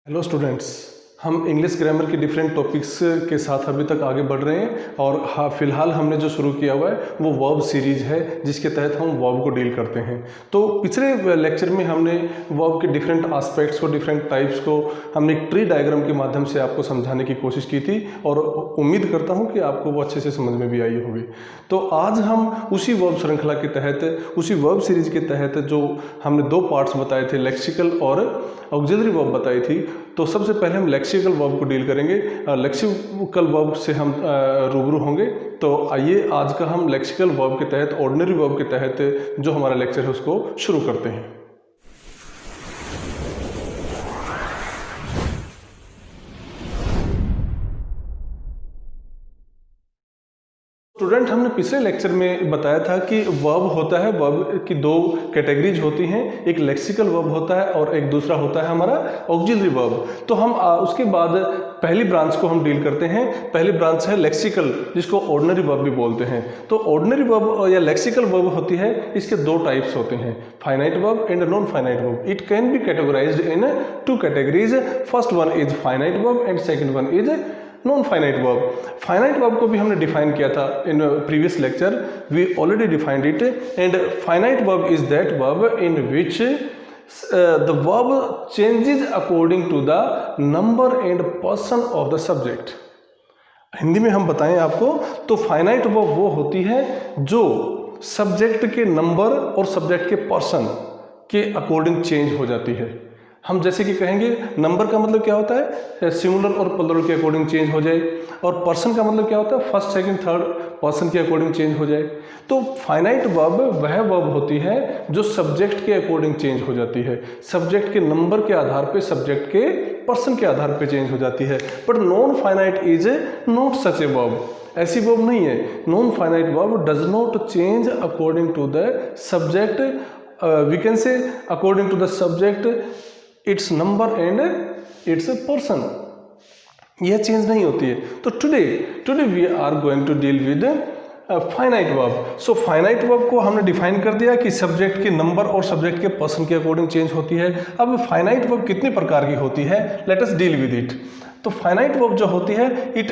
Hello students, हम English grammar के different topics के साथ अभी तक आगे बढ़ रहे हैं और हाँ फिलहाल हमने जो शुरू किया हुआ है वो वर्ब सीरीज है जिसके तहत हम वर्ब को डील करते हैं। तो पिछले लेक्चर में हमने वर्ब के डिफरेंट एस्पेक्ट्स को, डिफरेंट टाइप्स को हमने एक ट्री डायग्राम के माध्यम से आपको समझाने की कोशिश की थी और उम्मीद करता हूँ कि आपको वो अच्छे से समझ में भी आई होगी। तो आज हम उसी वर्ब श्रृंखला के तहत, उसी वर्ब सीरीज के तहत जो हमने दो पार्ट्स बताए थे, लेक्सिकल और ऑक्सिलरी वर्ब बताई थी, तो सबसे पहले हम लेक्सिकल वर्ब को डील करेंगे। लेक्सिकल वर्ब से हम रूबरू होंगे। तो आइए आज का हम लेक्सिकल वर्ब के तहत, ऑर्डिनरी वर्ब के तहत जो हमारा लेक्चर है उसको शुरू करते हैं। स्टूडेंट, हमने पिछले लेक्चर में बताया था कि वर्ब होता है, वर्ब की दो कैटेगरीज होती हैं, एक लेक्सिकल वर्ब होता है और एक दूसरा होता है हमारा ऑक्सिलरी वर्ब। तो हम उसके बाद पहली ब्रांच को हम डील करते हैं। पहली ब्रांच है लेक्सिकल, जिसको ऑर्डिनरी वर्ब भी बोलते हैं। तो ऑर्डिनरी वर्ब या लेक्सिकल वर्ब होती है, इसके दो टाइप्स होते हैं, finite verb and non finite verb. It can be categorized in two categories. First one is finite verb and second one is non finite verb. Finite verb को भी हमने डिफाइन किया था in previous lecture, we already defined it. And finite verb is that verb in which the verb changes according to the number and person of the subject. Hindi में हम बताएं आपको तो फाइनाइट वर्ब वो होती है जो सब्जेक्ट के नंबर और सब्जेक्ट के पर्सन के अकॉर्डिंग चेंज हो जाती है। हम जैसे कि कहेंगे नंबर का मतलब क्या होता है, सिंगुलर और प्लूरल के अकॉर्डिंग चेंज हो जाए, और पर्सन का मतलब क्या होता है, फर्स्ट सेकंड थर्ड पर्सन के अकॉर्डिंग चेंज हो जाए। तो फाइनाइट वर्ब वह वर्ब होती है जो सब्जेक्ट के अकॉर्डिंग चेंज हो जाती है, सब्जेक्ट के नंबर के आधार पे, सब्जेक्ट के पर्सन के आधार पे चेंज हो जाती है। But non finite is not such a verb. ऐसी वर्ब नहीं है। Non finite verb does not change according to the subject, we can say according to the subject, its number and its person, यह change नहीं होती है। तो today we are going to deal with finite verb. So finite verb को हमने define कर दिया कि सब्जेक्ट के नंबर और सब्जेक्ट के पर्सन के अकॉर्डिंग चेंज होती है। अब फाइनाइट वर्ब कितने प्रकार की होती है, let us deal with it. तो फाइनाइट वर्ब जो होती है, it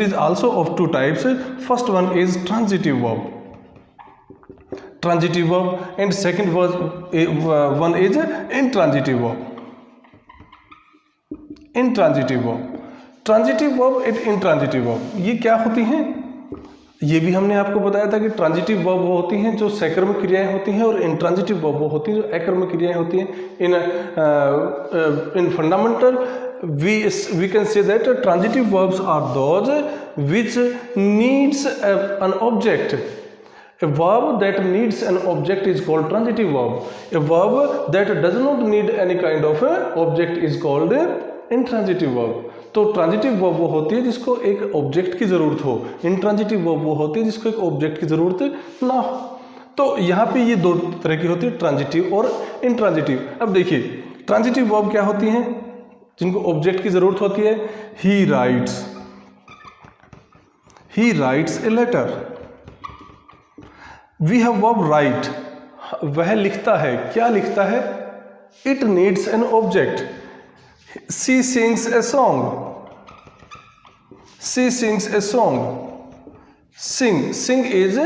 is also of two types. First one is transitive verb, transitive verb, and second one is intransitive verb. Intransitive verb, transitive verb and intransitive verb, ये क्या होती हैं? ये भी हमने आपको बताया था कि ट्रांजिटिव वर्ब वो होती हैं जो सकर्मक क्रियाएं होती हैं और इंट्रांजिटिव वर्ब वो होती हैं जो अकर्मक क्रियाएं होती हैं। इन fundamental we can say that transitive verbs are those which needs an object. A verb that needs an object is called transitive verb. A verb that does not need any kind of object is called intransitive verb. तो transitive verb वो होती है जिसको एक object की जरूरत हो, intransitive verb वो होती है जिसको एक ऑब्जेक्ट की जरूरत ना हो। तो यहाँ पे ये दो तरह की होती है, ट्रांजिटिव और इंट्रांजिटिव। अब देखिए ट्रांजिटिव वर्ब क्या होती हैं, जिनको ऑब्जेक्ट की जरूरत होती है। He writes a letter. We have verb write, वह लिखता है, क्या लिखता है, it needs an object. She sings a song, sing is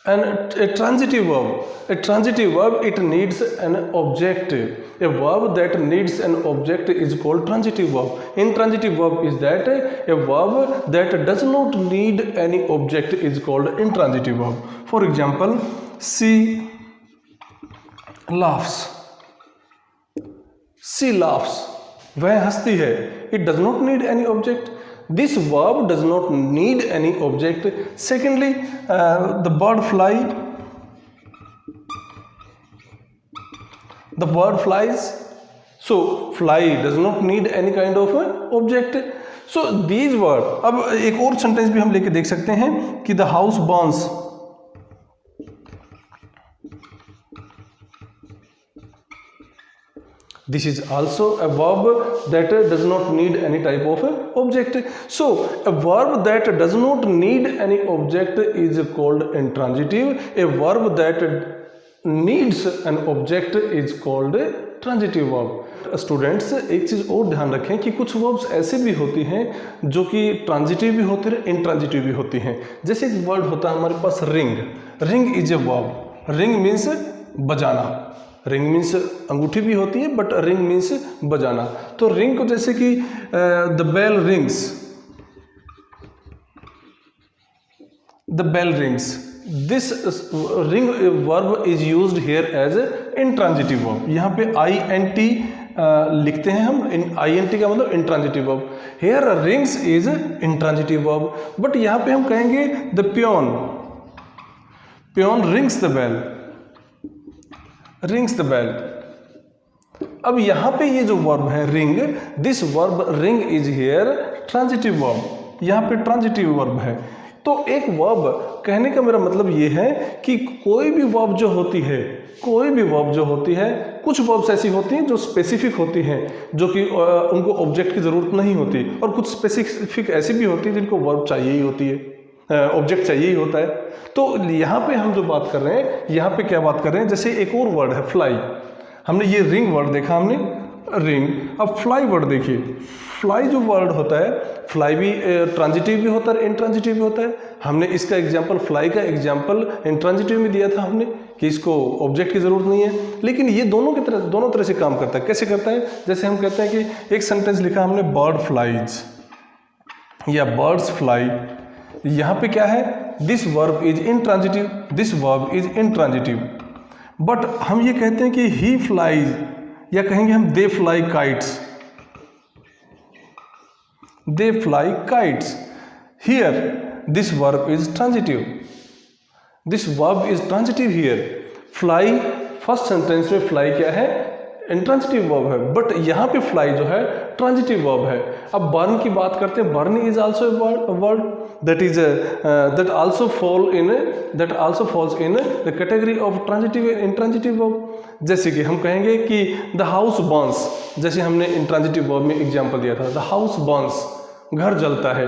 a transitive verb. A transitive verb, it needs an object. A verb that needs an object is called transitive verb. Intransitive verb is that a verb that does not need any object is called intransitive verb. For example, she laughs. वह हंसती है, it does not need any object. This verb does not need any object. Secondly, the bird flies. So fly does not need any kind of object. So these words, अब एक और sentence भी हम लेके देख सकते हैं कि the house burns. This is also a verb that does not need any type of object. So a verb that does not need any object is called intransitive. A verb that needs an object is called transitive verb. Students एक चीज़ और ध्यान रखें कि कुछ verbs ऐसे भी होती हैं जो कि ट्रांजिटिव भी होते हैं, इंट्रांजिटिव भी होती हैं। जैसे एक वर्ड होता है हमारे पास ring. Ring is a verb. Ring means बजाना। रिंग मीन्स अंगूठी भी होती है, बट रिंग मीन्स बजाना। तो रिंग को जैसे कि the bell rings, the bell rings, this ring verb is used here as intransitive verb. यहाँ पे INT लिखते हैं हम। INT का मतलब intransitive verb. Here rings is intransitive verb, but यहाँ पे हम कहेंगे the peon, peon rings the bell, rings the bell. अब यहाँ पे ये जो वर्ब है ring, this verb ring is here transitive verb. यहाँ पे ट्रांजिटिव वर्ब है। तो एक वर्ब कहने का मेरा मतलब ये है कि कोई भी वर्ब जो होती है, कोई भी वर्ब जो होती है, कुछ वर्ब्स ऐसी होती हैं जो स्पेसिफिक होती हैं, जो कि उनको ऑब्जेक्ट की ज़रूरत नहीं होती, और कुछ स्पेसिफिक ऐसी भी होती है जिनको वर्ब चाहिए ही होती है, ऑब्जेक्ट चाहिए ही होता है। तो यहाँ पे हम जो बात कर रहे हैं, यहाँ पे क्या बात कर रहे हैं, जैसे एक और वर्ड है फ्लाई। हमने ये रिंग वर्ड देखा, हमने रिंग। अब फ्लाई वर्ड देखिए। फ्लाई जो वर्ड होता है, फ्लाई भी ट्रांजिटिव भी होता है, इंट्रांजिटिव भी होता है। हमने इसका एग्जांपल, फ्लाई का एग्जांपल इंट्रांजिटिव में दिया था हमने कि इसको ऑब्जेक्ट की ज़रूरत नहीं है, लेकिन ये दोनों तरह से काम करता है। कैसे करता है? जैसे हम कहते हैं कि एक सेंटेंस लिखा हमने बर्ड फ्लाइज या बर्ड्स फ्लाई। यहाँ पे क्या है? This verb is intransitive, this verb is intransitive. But हम ये कहते हैं कि ही फ्लाइज, या कहेंगे हम they fly kites, they fly kites. Here this verb is transitive, this verb is transitive here. Fly, first sentence में फ्लाई क्या है? इंट्रांजिटिव वर्ब है, बट यहाँ पे फ्लाई जो है ट्रांजिटिव वर्ब है। अब बर्न की बात करते हैं। Burn is also a word that also falls in the category of transitive and intransitive verb। जैसे कि हम कहेंगे कि the house burns, जैसे हमने intransitive verb में एग्जांपल दिया था, the house burns, घर जलता है।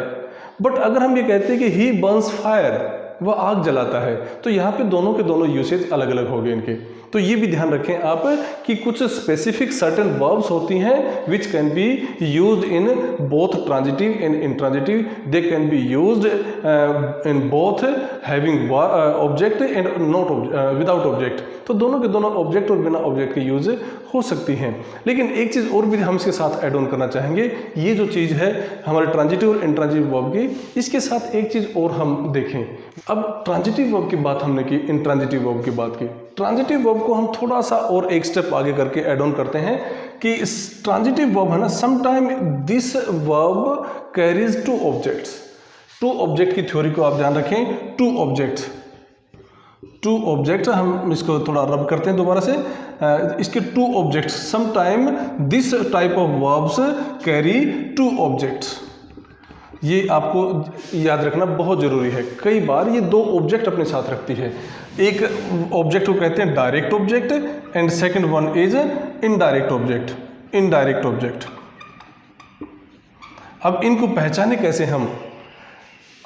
बट अगर हम ये कहते हैं कि he burns fire, वह आग जलाता है, तो यहाँ पे दोनों के दोनों यूसेज अलग अलग हो गए इनके। तो ये भी ध्यान रखें आप कि कुछ स्पेसिफिक सर्टेन वर्ब्स होती हैं which can be used in both transitive and intransitive. They can be used in both having object and not without object. तो दोनों के दोनों ऑब्जेक्ट और बिना ऑब्जेक्ट के यूज हो सकती हैं। लेकिन एक चीज़ और भी हम इसके साथ ऐड ऑन करना चाहेंगे। ये जो चीज़ है हमारे ट्रांजिटिव और इंट्रांजिटिव वर्ब की, इसके साथ एक चीज़ और हम देखें। अब ट्रांजिटिव वर्ब की बात हमने की, इंट्रांजिटिव वर्ब की बात की। ट्रांजिटिव वर्ब को हम थोड़ा सा और एक स्टेप आगे करके ऐड ऑन करते हैं कि ट्रांजिटिव वर्ब है ना, sometime this verb carries two objects. Two object की थ्योरी को आप ध्यान रखें। टू ऑब्जेक्ट हम इसको थोड़ा रब करते हैं दोबारा से। इसके two objects, sometime this type of verbs carry two objects. ये आपको याद रखना बहुत ज़रूरी है। कई बार ये दो ऑब्जेक्ट अपने साथ रखती है। एक ऑब्जेक्ट को कहते हैं direct object and second one is indirect object. Indirect object, अब इनको पहचाने कैसे हम?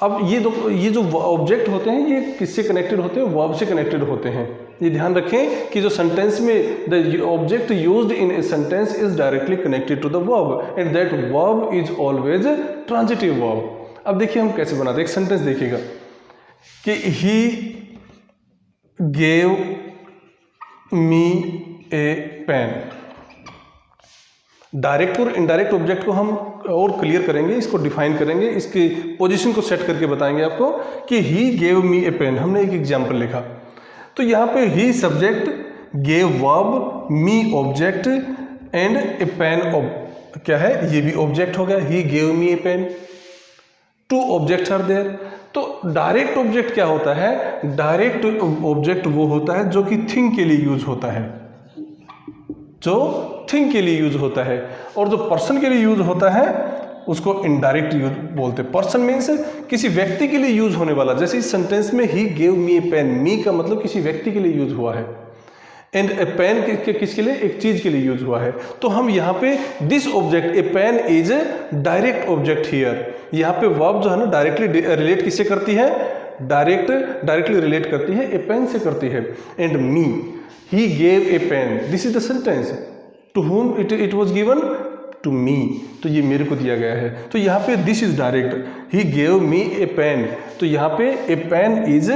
अब ये जो ऑब्जेक्ट होते हैं ये किससे कनेक्टेड होते हैं? वर्ब से कनेक्टेड होते हैं। ये ध्यान रखें कि जो सेंटेंस में the object used in a sentence is directly connected to the verb and that verb is always transitive verb. अब देखिए हम कैसे बनाते हैं। एक सेंटेंस देखिएगा कि he gave me a pen. Direct और इनडायरेक्ट ऑब्जेक्ट को हम और क्लियर करेंगे, इसको डिफाइन करेंगे, इसकी पोजीशन को सेट करके बताएंगे आपको कि he gave me a pen. हमने एक एग्जांपल लिखा, तो यहाँ पे ही subject, gave verb, me object and a pen क्या है? ये भी ऑब्जेक्ट हो गया। He gave me a pen, two objects are there. तो डायरेक्ट ऑब्जेक्ट क्या होता है? डायरेक्ट ऑब्जेक्ट वो होता है जो कि थिंग के लिए यूज होता है, जो थिंग के लिए यूज होता है। और जो पर्सन के लिए यूज होता है उसको इनडायरेक्ट यूज बोलते हैं। पर्सन मीन्स किसी व्यक्ति के लिए यूज होने वाला। जैसे इस सेंटेंस में ही गेव मी ए पेन, मी का मतलब किसी व्यक्ति के लिए यूज हुआ है एंड ए पेन किसके लिए? एक चीज के लिए यूज हुआ है। तो हम यहाँ पे this object a pen is direct object here. यहाँ पे वर्ब जो है ना डायरेक्टली रिलेट किससे करती है? डायरेक्टली रिलेट करती है ए पेन से करती है। And me, he gave a pen, this is the sentence. To whom it was given, to me, तो ये मेरे को दिया गया है। तो यहाँ पे this is direct, he gave me a pen, तो यहाँ पे a pen is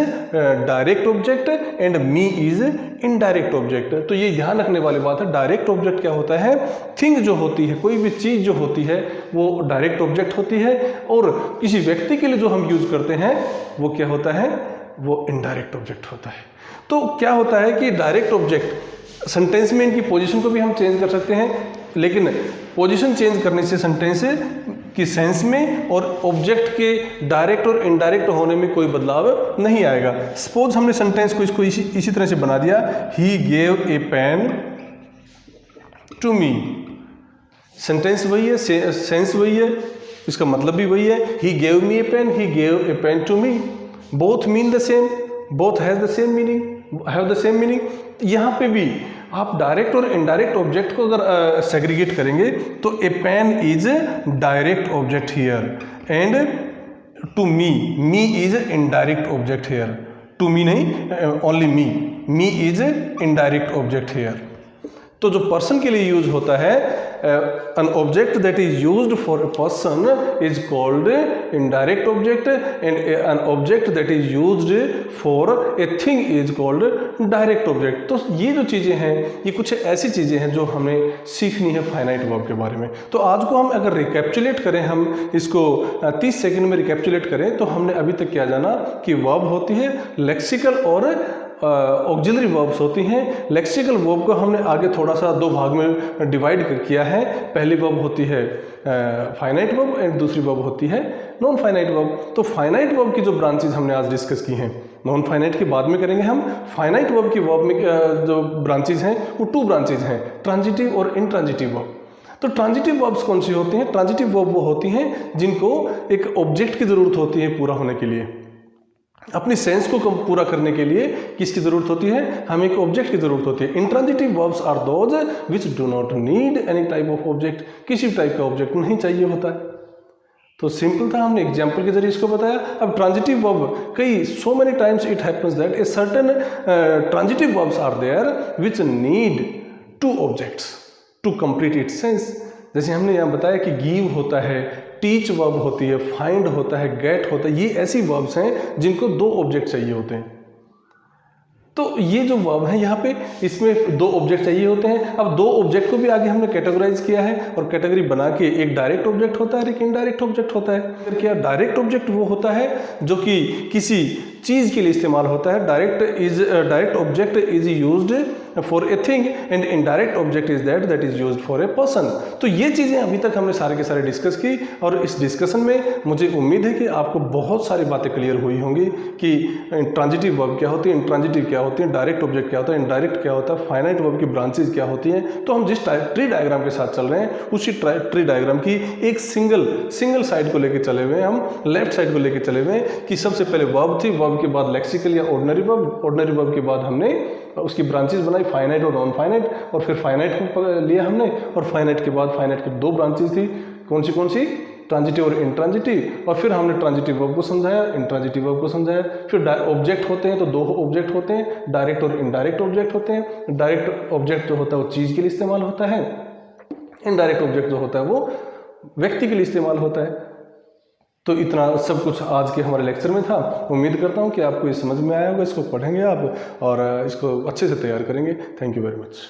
direct object and me is indirect object. तो ये ध्यान रखने वाली बात है, डायरेक्ट ऑब्जेक्ट क्या होता है, थिंग जो होती है, कोई भी चीज़ जो होती है वो डायरेक्ट ऑब्जेक्ट होती है, और किसी व्यक्ति के लिए जो हम यूज करते हैं वो क्या होता है, वो इनडायरेक्ट ऑब्जेक्ट होता है। तो क्या होता है कि डायरेक्ट ऑब्जेक्ट सेंटेंस में इनकी पोजीशन को भी हम चेंज कर सकते हैं, लेकिन पोजीशन चेंज करने से सेंटेंस की सेंस में और ऑब्जेक्ट के डायरेक्ट और इनडायरेक्ट होने में कोई बदलाव नहीं आएगा। सपोज हमने सेंटेंस को इसको इसी तरह से बना दिया, he gave a pen to me, sentence वही है, सेंस वही है, इसका मतलब भी वही है, he gave me a pen, he gave a pen to me, both mean the same, both has the same meaning, have the same meaning. यहाँ पे भी आप डायरेक्ट और इनडायरेक्ट ऑब्जेक्ट को अगर सेग्रीगेट करेंगे तो a pen is direct object here and to me is indirect object here, to me नहीं, only me is indirect object here. तो जो पर्सन के लिए यूज होता है, an object that is used for a person is called indirect object and an object that is used for a thing is called direct object। तो ये जो चीज़ें हैं ये कुछ ऐसी चीज़ें हैं जो हमें सीखनी है फाइनाइट वर्ब के बारे में। तो आज को हम अगर रिकैप्चुलेट करें, हम इसको 30 सेकंड में रिकैप्चुलेट करें, तो हमने अभी तक क्या जाना कि वर्ब होती है लेक्सिकल और ऑक्सिलरी वर्ब्स होती हैं। लेक्सिकल वर्ब को हमने आगे थोड़ा सा दो भाग में डिवाइड किया है। पहली वर्ब होती है फाइनाइट वर्ब एंड दूसरी वर्ब होती है नॉन फाइनाइट वर्ब। तो फाइनाइट वर्ब की जो ब्रांचेज हमने आज डिस्कस की हैं, नॉन फाइनाइट के बाद में करेंगे हम। फाइनाइट वर्ब की वर्ब में जो ब्रांचेज हैं वो 2 ब्रांचेज हैं, ट्रांजिटिव और इनट्रांजिटिव वर्ब। तो ट्रांजिटिव वर्ब्स कौन सी होती हैं? ट्रांजिटिव वर्ब वो होती हैं जिनको एक ऑब्जेक्ट की ज़रूरत होती है पूरा होने के लिए, अपनी सेंस को पूरा करने के लिए किसकी जरूरत होती है? हमें एक ऑब्जेक्ट की जरूरत होती है। Intransitive verbs are those which do not need any type of object, किसी टाइप का ऑब्जेक्ट नहीं चाहिए होता है। तो सिंपल था, हमने एग्जांपल के जरिए इसको बताया। अब ट्रांजिटिव वर्ब कई so many times it happens that a certain transitive verbs are there which need 2 objects to complete its sense. जैसे हमने यहाँ बताया कि गिव होता है, टीच वर्ब होती है, फाइंड होता है, गेट होता है, ये ऐसी वर्ब्स हैं जिनको 2 ऑब्जेक्ट चाहिए होते हैं। तो ये जो वर्ब है यहाँ पे इसमें 2 ऑब्जेक्ट चाहिए होते हैं। अब 2 ऑब्जेक्ट को भी आगे हमने कैटेगराइज किया है और कैटेगरी बना के एक डायरेक्ट ऑब्जेक्ट होता है और एक इनडायरेक्ट ऑब्जेक्ट होता है। क्या डायरेक्ट ऑब्जेक्ट वो होता है जो कि किसी चीज़ के लिए इस्तेमाल होता है। Direct object is used for a thing and indirect object is that is used for a person. तो ये चीज़ें अभी तक हमने सारे के सारे डिस्कस की और इस डिस्कशन में मुझे उम्मीद है कि आपको बहुत सारी बातें क्लियर हुई होंगी कि ट्रांजिटिव वर्ब क्या होती है, इंट्रांजिटिव क्या होती है, डायरेक्ट ऑब्जेक्ट क्या होता है, इनडायरेक्ट क्या होता है, फाइनाइट वर्ब की ब्रांचेज क्या होती हैं। तो हम जिस ट्री डायग्राम के साथ चल रहे हैं उसी ट्री डायग्राम की एक सिंगल साइड को लेकर चले हुए हैं, हम लेफ्ट साइड को लेकर चले हुए हैं कि सबसे पहले वर्ब थी, वर्ब के बाद लेक्सिकल या ऑर्डिनरी वर्ब के बाद हमने उसकी ब्रांचेज बनाई फाइनाइट और नॉन फाइनाइट, और फिर फाइनाइट को लिया हमने और फाइनाइट के बाद फाइनाइट की 2 ब्रांचेज थी, कौन सी ट्रांजिटिव और इंट्रांजिटिव। और फिर हमने ट्रांजिटिव वर्ब को समझाया, इंट्रांजिटिव वर्ब को समझाया। फिर ऑब्जेक्ट होते हैं तो 2 ऑब्जेक्ट होते हैं, डायरेक्ट और इनडायरेक्ट ऑब्जेक्ट होते हैं। डायरेक्ट ऑब्जेक्ट जो होता है वो चीज़ के लिए इस्तेमाल होता है, इनडायरेक्ट ऑब्जेक्ट जो होता है वो व्यक्ति के लिए इस्तेमाल होता है। तो इतना सब कुछ आज के हमारे लेक्चर में था। उम्मीद करता हूँ कि आपको ये समझ में आया होगा। इसको पढ़ेंगे आप और इसको अच्छे से तैयार करेंगे। Thank you very much.